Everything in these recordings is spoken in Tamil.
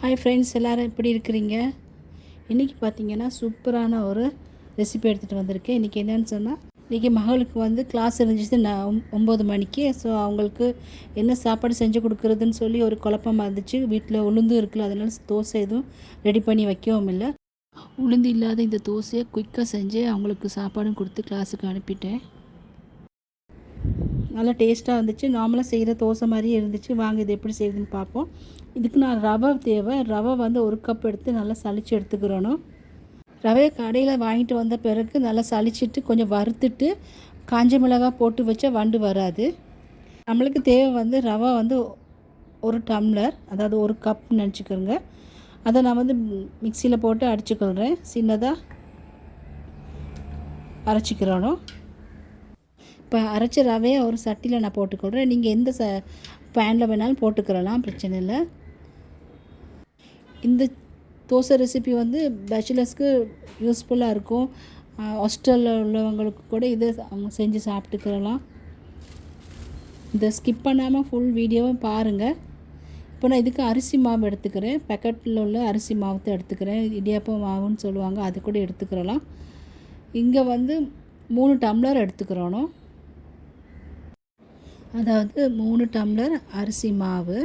ஹாய் ஃப்ரெண்ட்ஸ், எல்லோரும் எப்படி இருக்கிறீங்க? இன்றைக்கி பார்த்திங்கன்னா சூப்பரான ஒரு ரெசிபி எடுத்துகிட்டு வந்திருக்கேன். இன்றைக்கி என்னென்னு சொன்னால், இன்றைக்கி மகளுக்கு வந்து கிளாஸ் இருந்துச்சு 9 மணிக்கு. ஸோ அவங்களுக்கு என்ன சாப்பாடு செஞ்சு கொடுக்குறதுன்னு சொல்லி ஒரு குழப்பமாக இருந்துச்சு. வீட்டில் உளுந்து இருக்குல்ல, அதனால தோசை எதுவும் ரெடி பண்ணி வைக்கவும் இல்லை. உளுந்து இல்லாத இந்த தோசையை குயிக்காக செஞ்சு அவங்களுக்கு சாப்பாடும் கொடுத்து கிளாஸுக்கு அனுப்பிட்டேன். நல்லா டேஸ்ட்டாக இருந்துச்சு. நார்மலாக செய்கிற தோசை மாதிரியே இருந்துச்சு. வாங்க இது எப்படி செய்யுதுன்னு பார்ப்போம். இதுக்கு நான் ரவை தேவை. ரவை வந்து 1 கப் எடுத்து நல்லா சலிச்சு எடுத்துக்கிறணும். ரவையை கடையில் வாங்கிட்டு வந்த பிறகு நல்லா சலிச்சிட்டு கொஞ்சம் வறுத்துட்டு காஞ்ச மிளகாய் போட்டு வச்சா வண்டு வராது. நம்மளுக்கு தேவை வந்து ரவை வந்து 1 டம்ளர், அதாவது 1 கப் நினச்சிக்கிறோங்க. அதை நான் வந்து மிக்சியில் போட்டு அடிச்சுக்கிறேன். சின்னதாக அரைச்சிக்கிறணும். இப்போ அரைச்ச ரவையை ஒரு சட்டியில் நான் போட்டுக்கொள்கிறேன். நீங்கள் எந்த பேனில் வேணாலும் போட்டுக்கிறலாம், பிரச்சனை இல்லை. இந்த தோசை ரெசிபி வந்து பேச்சுலர்ஸ்க்கு யூஸ்ஃபுல்லாக இருக்கும். ஹாஸ்டலில் உள்ளவங்களுக்கு கூட இதை அவங்க செஞ்சு சாப்பிட்டுக்கிறலாம். இதை ஸ்கிப் பண்ணாமல் ஃபுல் வீடியோவும் பாருங்கள். இப்போ நான் இதுக்கு அரிசி மாவு எடுத்துக்கிறேன். பேக்கெட்டில் உள்ள அரிசி மாவு எடுத்துக்கிறேன். இடியாப்பம் மாவுன்னு சொல்லுவாங்க, அது கூட எடுத்துக்கிறலாம். இங்கே வந்து 3 டம்ளர் எடுத்துக்கிறணும். அதாவது 3 டம்ளர் அரிசி மாவு.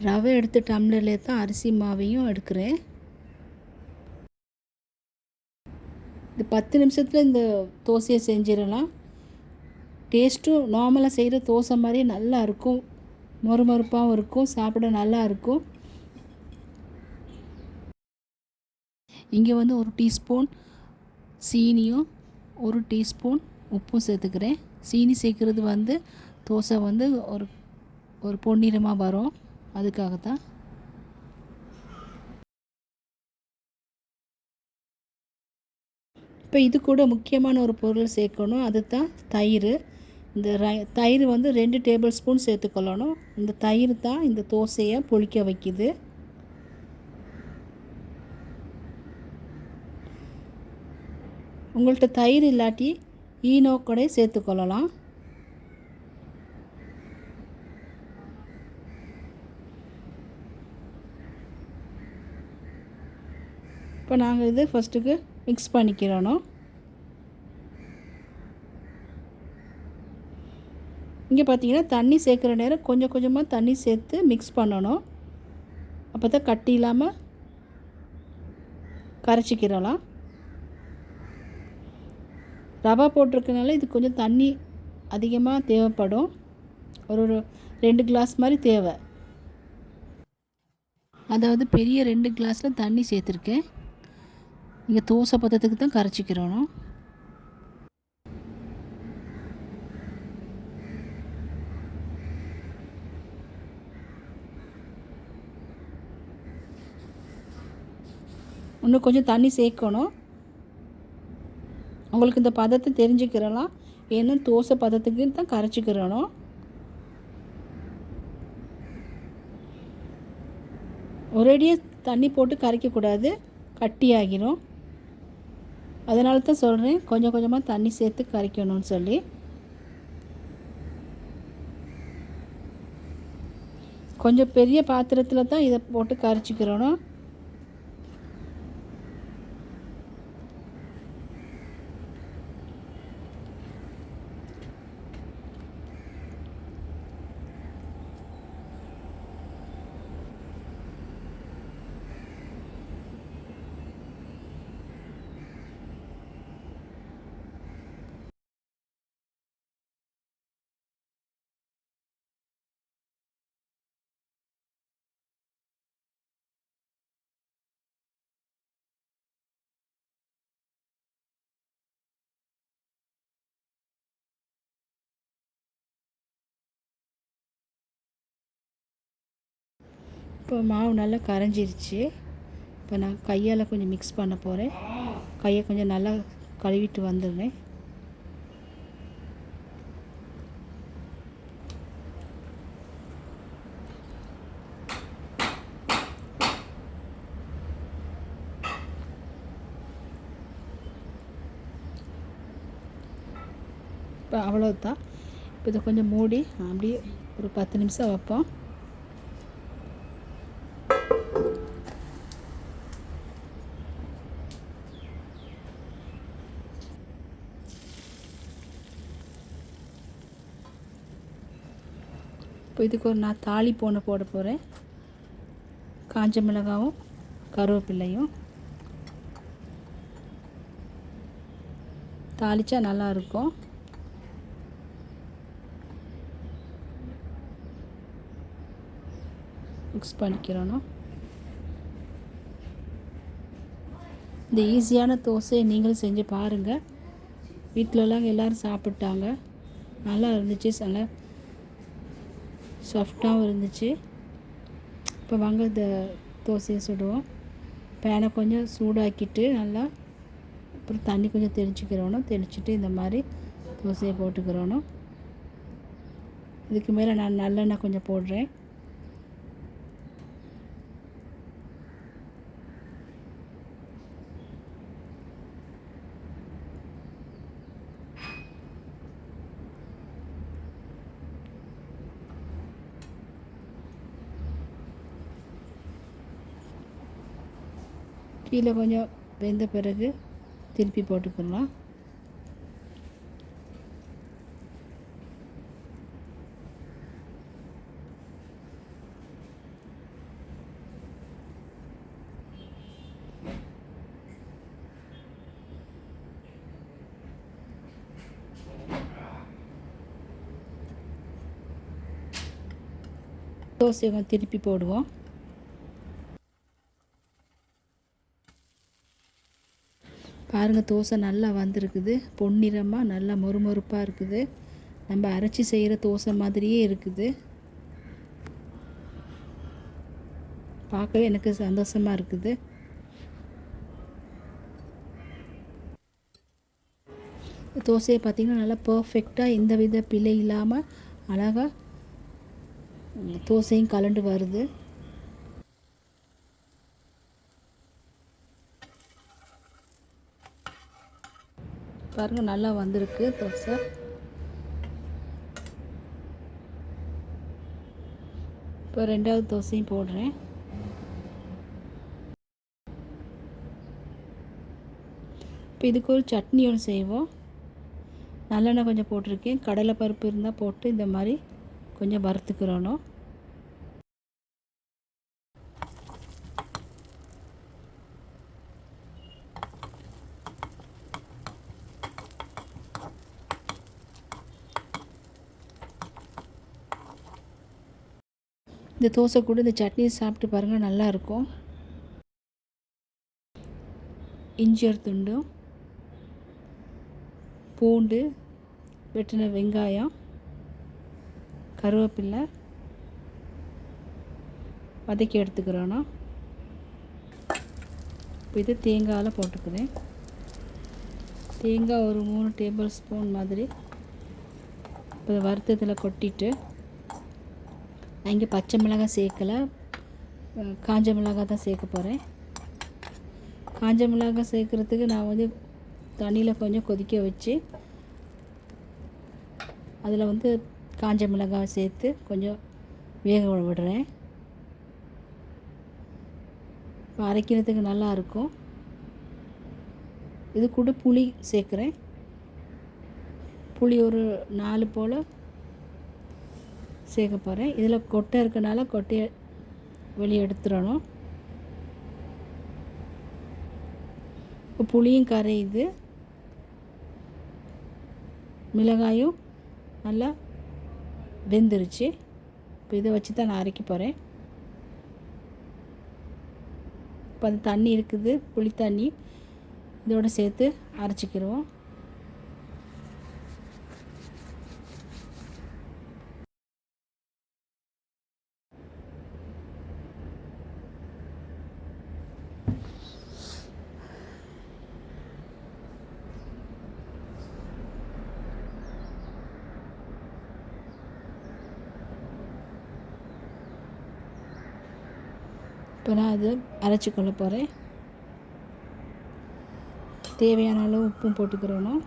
ரவை எடுத்த டம்ளர்லேயே தான் அரிசி மாவையும் எடுக்கிறேன். இந்த 10 நிமிஷத்தில் இந்த தோசையை செஞ்சிடலாம். டேஸ்ட்டும் நார்மலாக செய்கிற தோசை மாதிரி நல்லா இருக்கும். மொறுமொறுப்பாகவும் இருக்கும், சாப்பிட நல்லா இருக்கும். இங்கே வந்து 1 டீஸ்பூன் சீனியும் 1 டீஸ்பூன் உப்பும் சேர்த்துக்கிறேன். சீனி சேர்க்குறது வந்து தோசை வந்து ஒரு பொன்னிறமாக வரும், அதுக்காகத்தான். இப்போ இது கூட முக்கியமான ஒரு பொருள் சேர்க்கணும், அதுதான் தயிர். இந்த தயிர் வந்து 2 டேபிள் ஸ்பூன் சேர்த்துக்கொள்ளணும். இந்த தயிர் தான் இந்த தோசையை புளிக்க வைக்குது. உங்கள்கிட்ட தயிர் இல்லாட்டி ஈனோ கூட சேர்த்துக்கொள்ளலாம். இப்போ நாங்கள் இது ஃபஸ்ட்டுக்கு மிக்ஸ் பண்ணிக்கிறோம். இங்கே பார்த்தீங்கன்னா தண்ணி சேர்க்குற நேரம் கொஞ்சம் கொஞ்சமாக தண்ணி சேர்த்து மிக்ஸ் பண்ணணும். அப்போ தான் கட்டி இல்லாமல் கரைச்சிக்கிறலாம். ரவா போட்டிருக்கனால இது கொஞ்சம் தண்ணி அதிகமாக தேவைப்படும். ஒரு 2 கிளாஸ் மாதிரி தேவை. அதாவது பெரிய 2 கிளாஸில் தண்ணி சேர்த்துருக்கேன். இங்கே தோசை பதத்துக்கு தான் கரைச்சிக்கிறணும். இன்னும் கொஞ்சம் தண்ணி சேர்க்கணும். உங்களுக்கு இந்த பதத்தை தெரிஞ்சுக்கிறலாம். ஏன்னா தோசை பதத்துக்கு தான் கரைச்சிக்கிறணும். ஒரேடியாக தண்ணி போட்டு கரைக்கக்கூடாது, கட்டியாகிடும். அதனால தான் சொல்கிறேன் கொஞ்சம் கொஞ்சமாக தண்ணி சேர்த்து கரைக்கணும்னு சொல்லி. கொஞ்சம் பெரிய பாத்திரத்தில் தான் இதை போட்டு கரைச்சிக்கிறணும். இப்போ மாவு நல்லா கரைஞ்சிருச்சு. இப்போ நான் கையால் கொஞ்சம் மிக்ஸ் பண்ண போகிறேன். கையை கொஞ்சம் நல்லா கழுவிட்டு வந்துடுறேன். இப்போ அவ்வளோதான். இப்போ இதை கொஞ்சம் மூடி அப்படியே ஒரு 10 நிமிஷம் வைப்போம். இப்போ இதுக்கு ஒரு நான் தாளிப்பு ஒன்று போட போகிறேன். காஞ்ச மிளகாவும் கருவேப்பிலையும் தாளித்தா நல்லாயிருக்கும். மிக்ஸ் பண்ணிக்கிறணும். இந்த ஈஸியான தோசையை நீங்களும் செஞ்சு பாருங்கள். வீட்டிலலாம் எல்லோரும் சாப்பிட்டாங்க. நல்லா இருந்துச்சு, நல்லா சாஃப்டாகவும் இருந்துச்சு. இப்போ வாங்க இந்த தோசையை சுடுவோம். பேனை கொஞ்சம் சூடாக்கிட்டு நல்லா அப்புறம் தண்ணி கொஞ்சம் தெளிச்சுக்கிறணும். தெளிச்சுட்டு இந்த மாதிரி தோசையை போட்டுக்கிறணும். இதுக்கு மேலே நான் நல்லெண்ணெய் கொஞ்சம் போடுறேன். கீழே கொஞ்சம் வெந்த பிறகு திருப்பி போட்டுக்கலாம். தோசையை திருப்பி போடுவோம். பாருங்கள், தோசை நல்லா வந்திருக்குது. பொன்னிறமாக நல்லா மொறுமொறுப்பாக இருக்குது. நம்ம அரைச்சி செய்கிற தோசை மாதிரியே இருக்குது. பார்க்கவே எனக்கு சந்தோஷமாக இருக்குது. தோசையை பார்த்திங்கன்னா நல்லா பர்ஃபெக்டாக எந்த வித பிழை இல்லாமல் அழகாக தோசையும் கலண்டு வருது. பாருங்கள், நல்லா வந்திருக்கு தோசை. இப்போ ரெண்டாவது தோசையும் போடுறேன். இப்போ இதுக்கு ஒரு சட்னி ஒன்று செய்வோம். நல்லெண்ணெய் கொஞ்சம் போட்டிருக்கேன். கடலைப்பருப்பு இருந்தால் போட்டு இந்த மாதிரி கொஞ்சம் வறுத்துக்கிறணும். இந்த தோசை கூட இந்த சட்னியை சாப்பிட்டு பாருங்கள், நல்லாயிருக்கும். இஞ்சி ஒரு துண்டும், பூண்டு, வெட்டின வெங்காயம், கருவேப்பிலை வதக்கி எடுத்துக்கிறோம். இப்போ இது தேங்காயில் போட்டுக்கிறேன். தேங்காய் ஒரு 3 டேபிள் ஸ்பூன் மாதிரி இப்போ வறுத்ததில் கொட்டிட்டு, நான் இங்கே பச்சை மிளகாய் சேர்க்கலை, காஞ்ச மிளகாய் தான் சேர்க்க போகிறேன். காஞ்ச மிளகாய் சேர்க்குறதுக்கு நான் வந்து தண்ணியில் கொஞ்சம் கொதிக்க வச்சு அதில் வந்து காஞ்ச மிளகாய் சேர்த்து கொஞ்சம் வேக விடுறேன். அரைக்கிறதுக்கு நல்லாயிருக்கும். இது கூட புளி சேர்க்குறேன். புளி ஒரு 4 போல் சேர்க்க போகிறேன். இதில் கொட்டை இருக்கனால கொட்டையை வெளியே எடுத்துடணும். இப்போ புளியும் கரையுது, மிளகாயும் நல்லா வெந்துருச்சு. இப்போ இதை வச்சு தான் நான் அரைக்க போகிறேன். இப்போ அந்த தண்ணி இருக்குது, புளி தண்ணி, இதோடு சேர்த்து அரைச்சிக்கிடுவோம். இப்போ நான் அதை அரைச்சிக்கொள்ள போகிறேன். தேவையான அளவு உப்பும் போட்டுக்கிறணும்.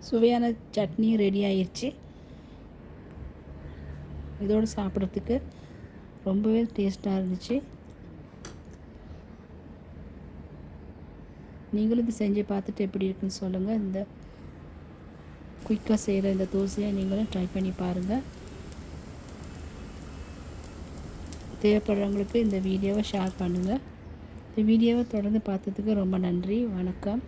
சுவையான சட்னியும் ரெடி ஆயிடுச்சு. இதோடு சாப்பிட்றதுக்கு ரொம்பவே டேஸ்ட்டாக இருந்துச்சு. நீங்களும் இது செஞ்சு பார்த்துட்டு எப்படி இருக்குன்னு சொல்லுங்கள். இந்த குயிக்காக செய்கிற இந்த தோசையை நீங்களும் ட்ரை பண்ணி பாருங்கள். தேவைப்படுறவங்களுக்கு இந்த வீடியோவை ஷேர் பண்ணுங்கள். இந்த வீடியோவை தொடர்ந்து பார்த்ததுக்கு ரொம்ப நன்றி. வணக்கம்.